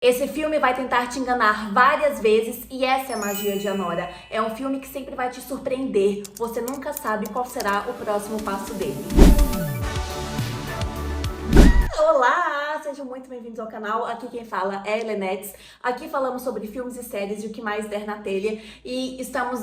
Esse filme vai tentar te enganar várias vezes e essa é a magia de Anora. É um filme que sempre vai te surpreender. Você nunca sabe qual será o próximo passo dele. Olá! Sejam muito bem-vindos ao canal. Aqui quem fala é a Helenetes. Aqui falamos sobre filmes e séries e o que mais der na telha. E estamos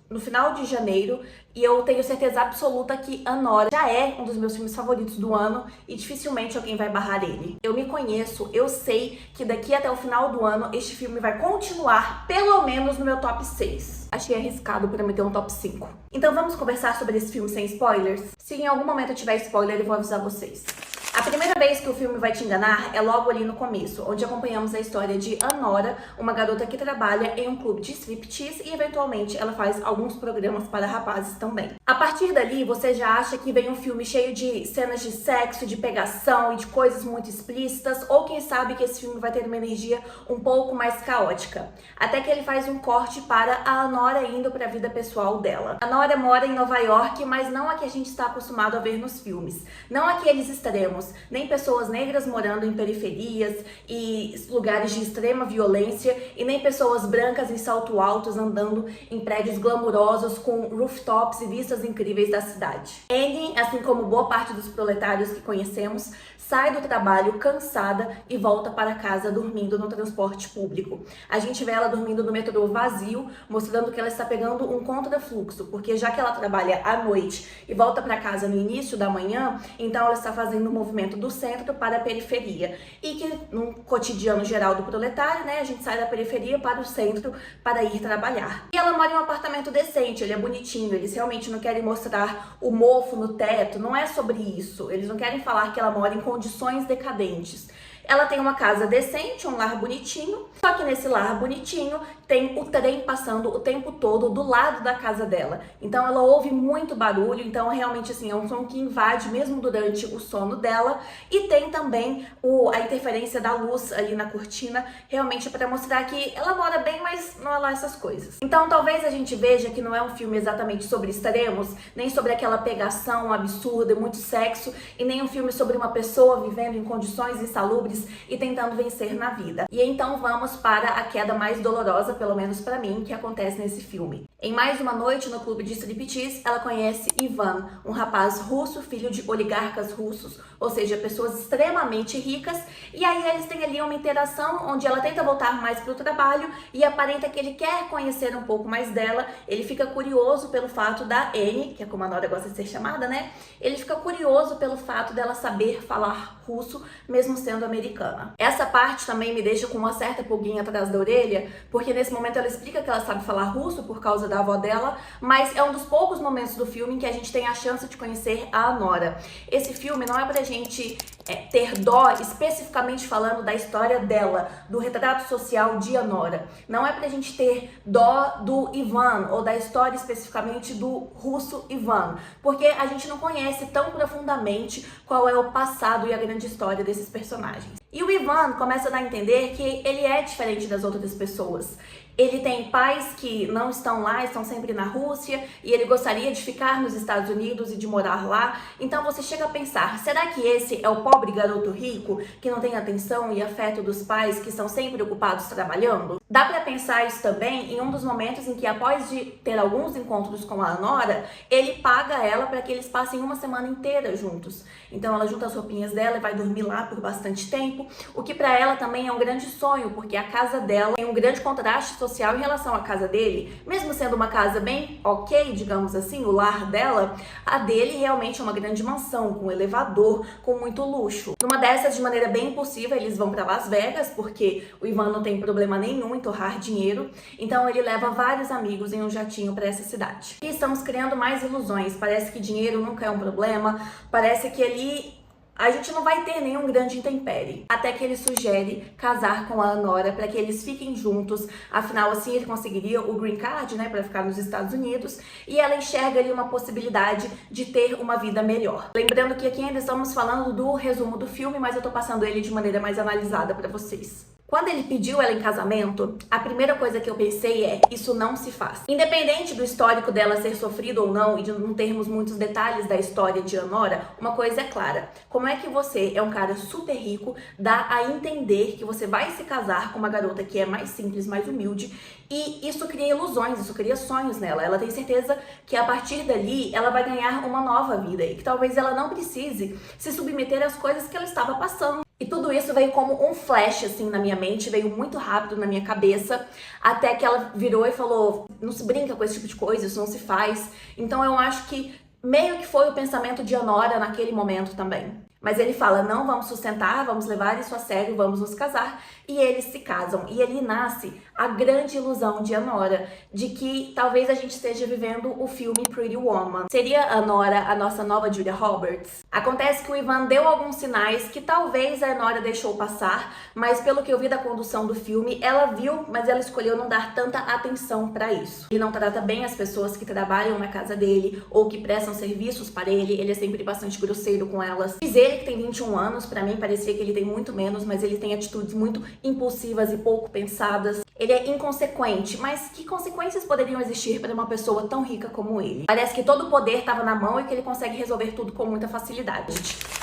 no final de janeiro e eu tenho certeza absoluta que Anora já é um dos meus filmes favoritos do ano e dificilmente alguém vai barrar ele. Eu me conheço, eu sei que daqui até o final do ano este filme vai continuar pelo menos no meu top 6. Achei arriscado para meter um top 5. Então vamos conversar sobre esse filme sem spoilers? Se em algum momento tiver spoiler, eu vou avisar vocês. A primeira vez que o filme vai te enganar é logo ali no começo, onde acompanhamos a história de Anora, uma garota que trabalha em um clube de striptease e eventualmente ela faz alguns programas para rapazes também. A partir dali, você já acha que vem um filme cheio de cenas de sexo, de pegação e de coisas muito explícitas, ou quem sabe que esse filme vai ter uma energia um pouco mais caótica. Até que ele faz um corte para a Anora indo para a vida pessoal dela. A Anora mora em Nova York, mas não a que a gente está acostumado a ver nos filmes. Não aqueles extremos, nem pessoas negras morando em periferias e lugares de extrema violência, e nem pessoas brancas em salto altos andando em prédios glamurosos com rooftops e vistas incríveis da cidade. Annie, assim como boa parte dos proletários que conhecemos, sai do trabalho cansada e volta para casa dormindo no transporte público. A gente vê ela dormindo no metrô vazio, mostrando que ela está pegando um contrafluxo, porque já que ela trabalha à noite e volta para casa no início da manhã, então ela está fazendo um movimento do centro para a periferia. E que no cotidiano geral do proletário, né, a gente sai da periferia para o centro para ir trabalhar. E ela mora em um apartamento decente, ele é bonitinho, eles realmente não querem mostrar o mofo no teto, não é sobre isso. Eles não querem falar que ela mora em condições decadentes. Ela tem uma casa decente, um lar bonitinho, só que nesse lar bonitinho tem o trem passando o tempo todo do lado da casa dela. Então ela ouve muito barulho, então realmente assim, é um som que invade mesmo durante o sono dela. E tem também a interferência da luz ali na cortina, realmente para mostrar que ela mora bem, mas não é lá essas coisas. Então talvez a gente veja que não é um filme exatamente sobre extremos, nem sobre aquela pegação absurda, muito sexo, e nem um filme sobre uma pessoa vivendo em condições insalubres e tentando vencer na vida. E então vamos para a queda mais dolorosa, pelo menos para mim, que acontece nesse filme. Em mais uma noite no clube de striptease, ela conhece Ivan, um rapaz russo, filho de oligarcas russos, ou seja, pessoas extremamente ricas, e aí eles têm ali uma interação onde ela tenta voltar mais para o trabalho e aparenta que ele quer conhecer um pouco mais dela. Ele fica curioso pelo fato da Annie, que é como a Nora gosta de ser chamada, né? Ele fica curioso pelo fato dela saber falar russo, mesmo sendo americana. Essa parte também me deixa com uma certa pulguinha atrás da orelha, porque nesse momento ela explica que ela sabe falar russo por causa da avó dela, mas é um dos poucos momentos do filme em que a gente tem a chance de conhecer a Anora. Esse filme não é pra gente ter dó, especificamente falando da história dela, do retrato social de Anora. Não é pra gente ter dó do Ivan, ou da história especificamente do russo Ivan, porque a gente não conhece tão profundamente qual é o passado e a grande história desses personagens. E o Ivan começa a dar a entender que ele é diferente das outras pessoas. Ele tem pais que não estão lá, estão sempre na Rússia, e ele gostaria de ficar nos Estados Unidos e de morar lá. Então você chega a pensar, será que esse é o pobre garoto rico que não tem atenção e afeto dos pais que estão sempre ocupados trabalhando? Dá pra pensar isso também em um dos momentos em que, após de ter alguns encontros com a Anora, ele paga ela para que eles passem uma semana inteira juntos. Então ela junta as roupinhas dela e vai dormir lá por bastante tempo, o que pra ela também é um grande sonho, porque a casa dela tem um grande contraste social em relação à casa dele. Mesmo sendo uma casa bem ok, digamos assim, o lar dela, a dele realmente é uma grande mansão, com elevador, com muito luxo. Numa dessas, de maneira bem impulsiva, eles vão pra Las Vegas, porque o Ivan não tem problema nenhum em torrar dinheiro, então ele leva vários amigos em um jatinho pra essa cidade. E estamos criando mais ilusões, parece que dinheiro nunca é um problema, parece que ali a gente não vai ter nenhum grande intempérie. Até que ele sugere casar com a Anora para que eles fiquem juntos. Afinal, assim ele conseguiria o green card, né, para ficar nos Estados Unidos. E ela enxerga ali uma possibilidade de ter uma vida melhor. Lembrando que aqui ainda estamos falando do resumo do filme, mas eu tô passando ele de maneira mais analisada para vocês. Quando ele pediu ela em casamento, a primeira coisa que eu pensei é: isso não se faz. Independente do histórico dela ser sofrido ou não, e de não termos muitos detalhes da história de Anora, uma coisa é clara: como Como é que você é um cara super rico, dá a entender que você vai se casar com uma garota que é mais simples, mais humilde, e isso cria ilusões, isso cria sonhos nela. Ela tem certeza que a partir dali ela vai ganhar uma nova vida e que talvez ela não precise se submeter às coisas que ela estava passando. E tudo isso veio como um flash, assim, na minha mente, veio muito rápido na minha cabeça, até que ela virou e falou, não se brinca com esse tipo de coisa, isso não se faz. Então eu acho que meio que foi o pensamento de Anora naquele momento também. Mas ele fala, não, vamos sustentar, vamos levar isso a sério, vamos nos casar. E eles se casam. E ali nasce a grande ilusão de Anora, de que talvez a gente esteja vivendo o filme Pretty Woman. Seria Anora a nossa nova Julia Roberts? Acontece que o Ivan deu alguns sinais que talvez a Anora deixou passar, mas pelo que eu vi da condução do filme, ela viu, mas ela escolheu não dar tanta atenção pra isso. Ele não trata bem as pessoas que trabalham na casa dele ou que prestam serviços para ele é sempre bastante grosseiro com elas. Diz ele que tem 21 anos, pra mim parecia que ele tem muito menos, mas ele tem atitudes muito impulsivas e pouco pensadas. Ele é inconsequente, mas que consequências poderiam existir para uma pessoa tão rica como ele? Parece que todo o poder estava na mão e que ele consegue resolver tudo com muita facilidade.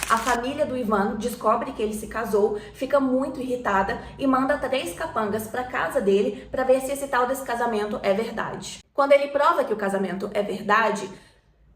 A família do Ivan descobre que ele se casou, fica muito irritada e manda 3 capangas para casa dele para ver se esse tal desse casamento é verdade. Quando ele prova que o casamento é verdade,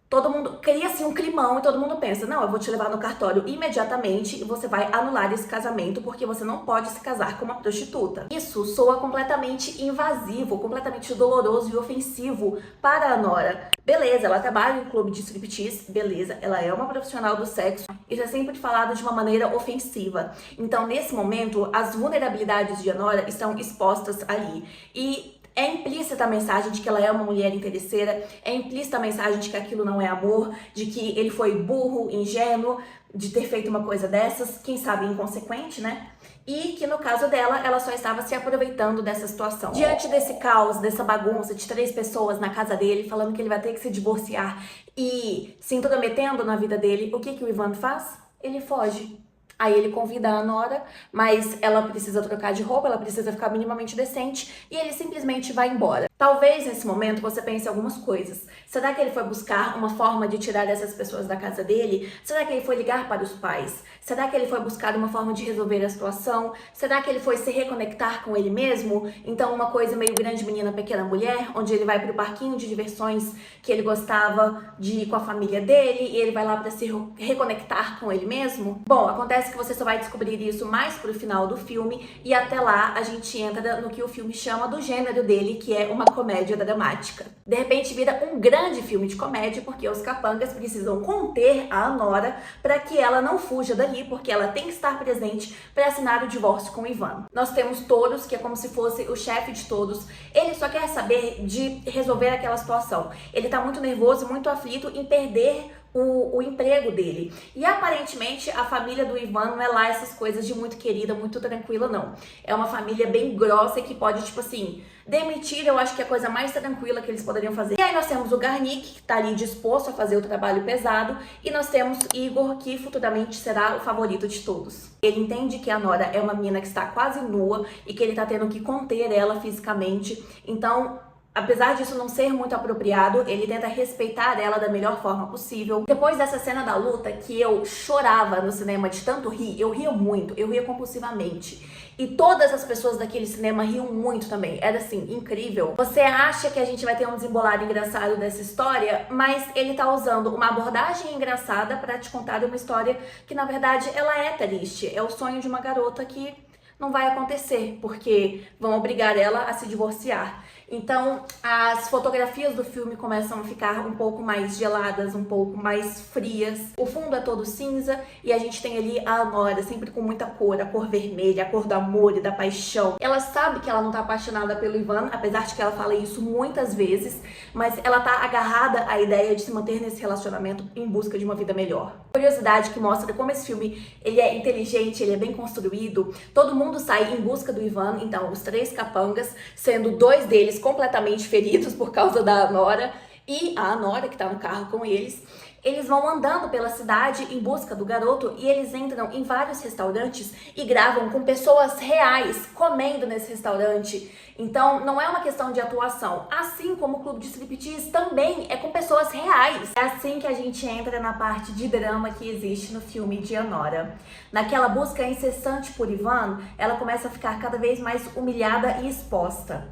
todo mundo cria-se um climão e todo mundo pensa, não, eu vou te levar no cartório imediatamente e você vai anular esse casamento porque você não pode se casar com uma prostituta. Isso soa completamente invasivo, completamente doloroso e ofensivo para a Nora. Beleza, ela trabalha em um clube de striptease, beleza, ela é uma profissional do sexo. Isso é sempre falado de uma maneira ofensiva. Então, nesse momento, as vulnerabilidades de Anora estão expostas ali. E é implícita a mensagem de que ela é uma mulher interesseira, é implícita a mensagem de que aquilo não é amor, de que ele foi burro, ingênuo, de ter feito uma coisa dessas, quem sabe inconsequente, né? E que no caso dela, ela só estava se aproveitando dessa situação. Diante desse caos, dessa bagunça de 3 pessoas na casa dele, falando que ele vai ter que se divorciar e se intrometendo na vida dele, o que o Ivan faz? Ele foge. Aí ele convida a Nora, mas ela precisa trocar de roupa, ela precisa ficar minimamente decente e ele simplesmente vai embora. Talvez nesse momento você pense algumas coisas. Será que ele foi buscar uma forma de tirar essas pessoas da casa dele? Será que ele foi ligar para os pais? Será que ele foi buscar uma forma de resolver a situação? Será que ele foi se reconectar com ele mesmo? Então uma coisa meio grande menina, pequena mulher, onde ele vai para o parquinho de diversões que ele gostava de ir com a família dele e ele vai lá para se reconectar com ele mesmo? Bom, acontece que você só vai descobrir isso mais pro final do filme e até lá a gente entra no que o filme chama do gênero dele, que é uma comédia dramática. De repente vira um grande filme de comédia porque os capangas precisam conter a Anora para que ela não fuja dali, porque ela tem que estar presente para assinar o divórcio com o Ivan. Nós temos Toros, que é como se fosse o chefe de todos. Ele só quer saber de resolver aquela situação. Ele tá muito nervoso, muito aflito em perder o emprego dele. E aparentemente a família do Ivan não é lá essas coisas de muito querida, muito tranquila, não. É uma família bem grossa que pode, tipo assim, demitir, eu acho que é a coisa mais tranquila que eles poderiam fazer. E aí nós temos o Garnick, que tá ali disposto a fazer o trabalho pesado, e nós temos Igor, que futuramente será o favorito de todos. Ele entende que a Nora é uma menina que está quase nua e que ele tá tendo que conter ela fisicamente, então apesar disso não ser muito apropriado, ele tenta respeitar ela da melhor forma possível. Depois dessa cena da luta, que eu chorava no cinema de tanto rir, eu ria muito, eu ria compulsivamente. E todas as pessoas daquele cinema riam muito também. Era assim, incrível. Você acha que a gente vai ter um desembolado engraçado dessa história, mas ele tá usando uma abordagem engraçada pra te contar uma história que, na verdade, ela é triste. É o sonho de uma garota que não vai acontecer, porque vão obrigar ela a se divorciar. Então, as fotografias do filme começam a ficar um pouco mais geladas, um pouco mais frias. O fundo é todo cinza e a gente tem ali a Anora, sempre com muita cor, a cor vermelha, a cor do amor e da paixão. Ela sabe que ela não tá apaixonada pelo Ivan, apesar de que ela fala isso muitas vezes, mas ela tá agarrada à ideia de se manter nesse relacionamento em busca de uma vida melhor. Curiosidade que mostra como esse filme ele é inteligente, ele é bem construído. Todo mundo sai em busca do Ivan, então os 3 capangas, sendo 2 deles completamente feridos por causa da Anora e a Anora que tá no carro com eles. eles vão andando pela cidade em busca do garoto e eles entram em vários restaurantes e gravam com pessoas reais comendo nesse restaurante. Então, não é uma questão de atuação. Assim como o clube de striptease também é com pessoas reais. É assim que a gente entra na parte de drama que existe no filme de Anora. Naquela busca incessante por Ivan, ela começa a ficar cada vez mais humilhada e exposta.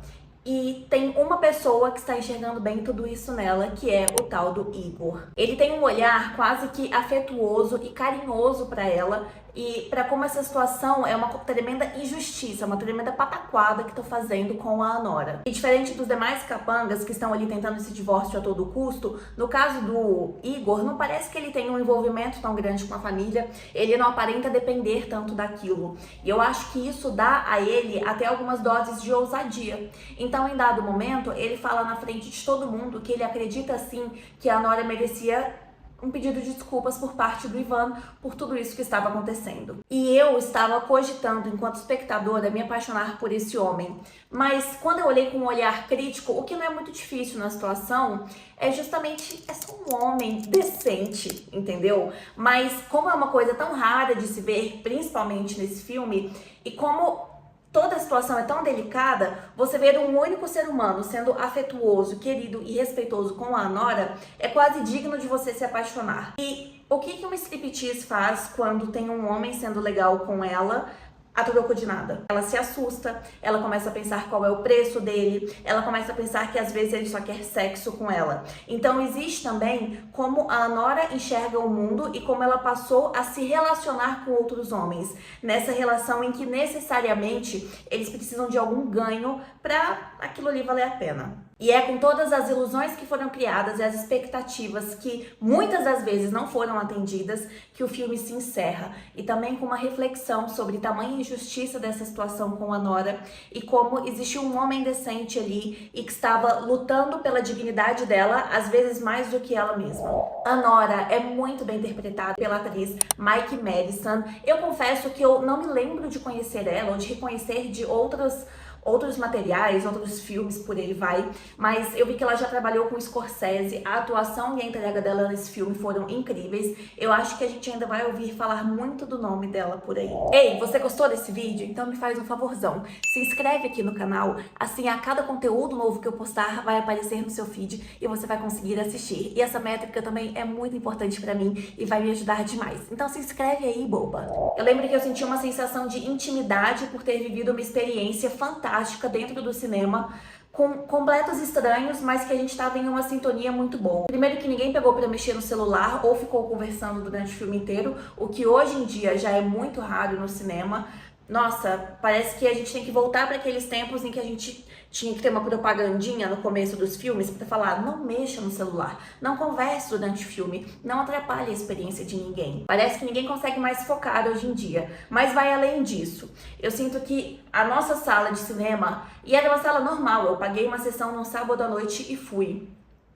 E tem uma pessoa que está enxergando bem tudo isso nela, que é o tal do Igor. Ele tem um olhar quase que afetuoso e carinhoso para ela e para como essa situação é uma tremenda injustiça, uma tremenda pataquada que estão fazendo com a Anora. E diferente dos demais capangas que estão ali tentando esse divórcio a todo custo, no caso do Igor, não parece que ele tem um envolvimento tão grande com a família, ele não aparenta depender tanto daquilo. E eu acho que isso dá a ele até algumas doses de ousadia. Então, em dado momento, ele fala na frente de todo mundo que ele acredita sim que a Anora merecia um pedido de desculpas por parte do Ivan por tudo isso que estava acontecendo. E eu estava cogitando, enquanto espectadora, me apaixonar por esse homem. Mas quando eu olhei com um olhar crítico, o que não é muito difícil na situação, é justamente é só um homem decente, entendeu? Mas como é uma coisa tão rara de se ver, principalmente nesse filme, e como toda a situação é tão delicada, você ver um único ser humano sendo afetuoso, querido e respeitoso com a Anora é quase digno de você se apaixonar. E o que uma striptease faz quando tem um homem sendo legal com ela a troco de nada? Ela se assusta, ela começa a pensar qual é o preço dele, ela começa a pensar que às vezes ele só quer sexo com ela. Então existe também como a Anora enxerga o mundo e como ela passou a se relacionar com outros homens, nessa relação em que necessariamente eles precisam de algum ganho para aquilo ali valer a pena. E é com todas as ilusões que foram criadas e as expectativas que muitas das vezes não foram atendidas que o filme se encerra. E também com uma reflexão sobre tamanha injustiça dessa situação com a Nora e como existiu um homem decente ali e que estava lutando pela dignidade dela, às vezes mais do que ela mesma. A Nora é muito bem interpretada pela atriz Mike Madison. Eu confesso que eu não me lembro de conhecer ela ou de reconhecer de outros materiais, outros filmes, por aí vai, mas eu vi que ela já trabalhou com Scorsese, a atuação e a entrega dela nesse filme foram incríveis. Eu acho que a gente ainda vai ouvir falar muito do nome dela por aí. Ei, você gostou desse vídeo? Então me faz um favorzão, se inscreve aqui no canal, assim a cada conteúdo novo que eu postar vai aparecer no seu feed e você vai conseguir assistir. E essa métrica também é muito importante pra mim e vai me ajudar demais. Então se inscreve aí, boba! Eu lembro que eu senti uma sensação de intimidade por ter vivido uma experiência fantástica dentro do cinema, com completos estranhos, mas que a gente estava em uma sintonia muito boa. Primeiro que ninguém pegou para mexer no celular ou ficou conversando durante o filme inteiro, o que hoje em dia já é muito raro no cinema. Nossa, parece que a gente tem que voltar para aqueles tempos em que a gente tinha que ter uma propagandinha no começo dos filmes para falar: não mexa no celular, não converse durante o filme, não atrapalhe a experiência de ninguém. Parece que ninguém consegue mais focar hoje em dia, mas vai além disso. Eu sinto que a nossa sala de cinema, e era uma sala normal, eu paguei uma sessão num sábado à noite e fui.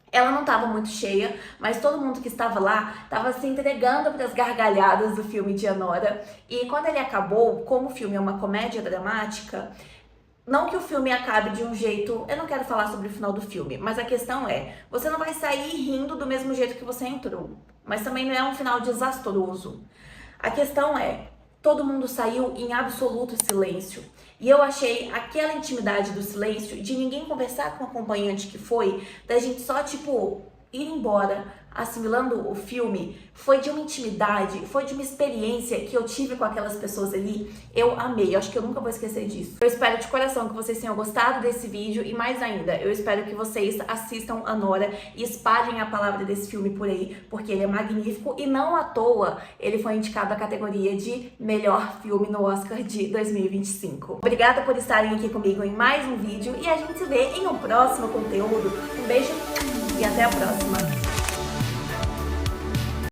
Ela não estava muito cheia, mas todo mundo que estava lá estava se entregando para as gargalhadas do filme de Anora. E quando ele acabou, como o filme é uma comédia dramática, não que o filme acabe de um jeito... Eu não quero falar sobre o final do filme, mas a questão é, você não vai sair rindo do mesmo jeito que você entrou, mas também não é um final desastroso. A questão é, todo mundo saiu em absoluto silêncio. E eu achei aquela intimidade do silêncio, de ninguém conversar com o acompanhante que foi, da gente só, tipo, ir embora, assimilando o filme, foi de uma intimidade, foi de uma experiência que eu tive com aquelas pessoas ali. Eu amei, eu acho que eu nunca vou esquecer disso. Eu espero de coração que vocês tenham gostado desse vídeo e mais ainda, eu espero que vocês assistam Anora e espalhem a palavra desse filme por aí, porque ele é magnífico e não à toa ele foi indicado à categoria de melhor filme no Oscar de 2025. Obrigada por estarem aqui comigo em mais um vídeo e a gente se vê em um próximo conteúdo. Um beijo e até a próxima!